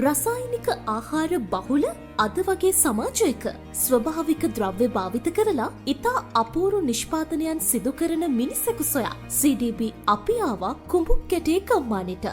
රසායනික ආහාර බහුල අද වගේ සමාජයක ස්වභාවික ද්‍රව්‍ය භාවිත කරලා ඉතා අපූරු නිෂ්පාදනයන් සිදු කරන මිනිසෙකු සොයා CDB අපි ආවා කුඹුක් කැටේ ගම්මානෙට.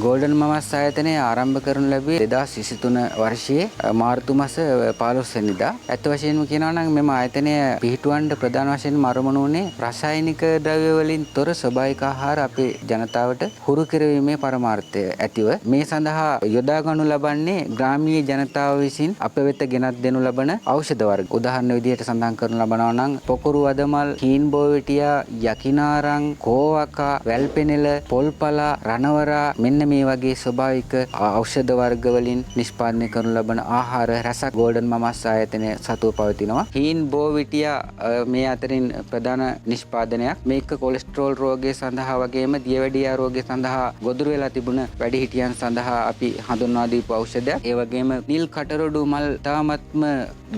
ගෝල්ඩන් මමස් ආයතනය ආරම්භ කරනු ලැබුවේ 2023 වර්ෂයේ මාර්තු මාස 15 වෙනිදා. ඇත්ත වශයෙන්ම කියනවා නම් මෙම ආයතනය පිහිටුවන්න ප්‍රධාන වශයෙන්ම අරමුණු වුණේ රසායනික ද්‍රව්‍ය වලින් තොර ස්වභාවික ආහාර අපේ ජනතාවට හුරු කරවීමේ පරමාර්ථය ඇතිව මේ සඳහා යොදා ගනු ලබන්නේ ග්‍රාමීය ජනතාව විසින් අප වෙත ගෙනත් දෙනු ලබන ඖෂධ වර්ග. උදාහරණ විදිහට සඳහන් කරනු ලබනවා නම් පොකුරු අදමල්, හීන් බෝවිටියා, යකිනාරං, කෝවකා, වැල්පෙනෙල, පොල්පලා, රණවරා මෙන්න මේ වගේ ස්වභාවික ඖෂධ වර්ග වලින් නිෂ්පාදනය කරනු ලබන ආහාර රසක් ගෝල්ඩන් මමස් ආයතනය සතුව පවතිනවා. හීන් බෝවිටියා මේ අතරින් ප්‍රධාන නිෂ්පාදනයක්. මේක කොලෙස්ටරෝල් රෝගය සඳහා වගේම දියවැඩියා රෝගය සඳහා ගොදුරු වෙලා තිබුණ වැඩිහිටියන් සඳහා අපි හඳුන්වා දීපු ඖෂධයක්. ඒ වගේම නිල් කටරොඩු මල් තාමත්ම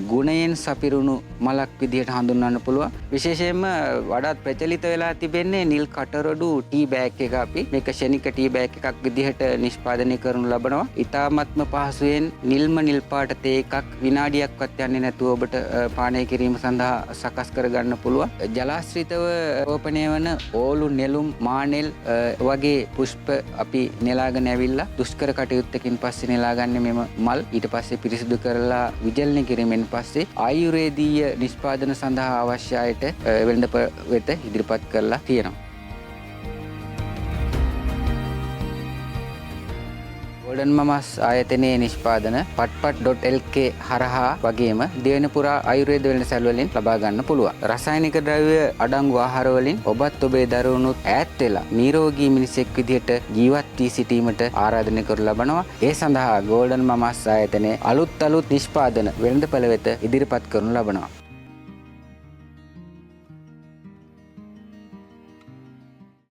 ගුණයෙන් සපිරුණු මලක් විදිහට හඳුන්වන්න පුළුවන්. විශේෂයෙන්ම වඩාත් ප්‍රචලිත වෙලා තිබෙන්නේ නිල් කටරොඩු ටී බෑග් එක. අපි මේක ෂෙනික ටී බෑග් එකක් විදිහට නිෂ්පාදනය කරනු ලබනවා. ඉතාමත්ම පහසුවෙන් නිල්ම නිල් පාට තේ එකක් විනාඩියක්වත් යන්නේ නැතුව ඔබට පානය කිරීම සඳහා සකස් කරගන්න පුළුවන්. ජලාශ්‍රිතව රෝපණය වන ඕලු, නෙළුම්, මානෙල් වගේ පුෂ්ප අපි නෙලාගෙන ඇවිල්ලා දුෂ්කර කටයුත්තකින් පස්සේ නෙලාගන්නේ මෙම මල්. ඊට පස්සේ පිරිසිදු කරලා විජලනය කිරීමෙන් පස්සේ ආයුර්වේදීය නිෂ්පාදන සඳහා අවශ්‍ය අයට වෙළඳ වෙත ඉදිරිපත් කරලා තියෙනවා. ගෝල්ඩන් මමස් ආයතනයේ නිෂ්පාදන patpat.lk හරහා වගේම දෙවෙනි පුරා ආයුර්වේද වෙළඳසැල් වලින් ලබා ගන්න පුළුවන්. රසායනික ද්‍රව්‍ය අඩංගු ආහාර වලින් ඔබත් ඔබේ දරුවනුත් ඈත් වෙලා නිරෝගී මිනිසෙක් විදිහට ජීවත් වී සිටීමට ආරාධනය කර ලබනවා. ඒ සඳහා ගෝල්ඩන් මමස් ආයතනයේ අලුත් නිෂ්පාදන වෙළඳපළ වෙත ඉදිරිපත් කරනු ලබනවා.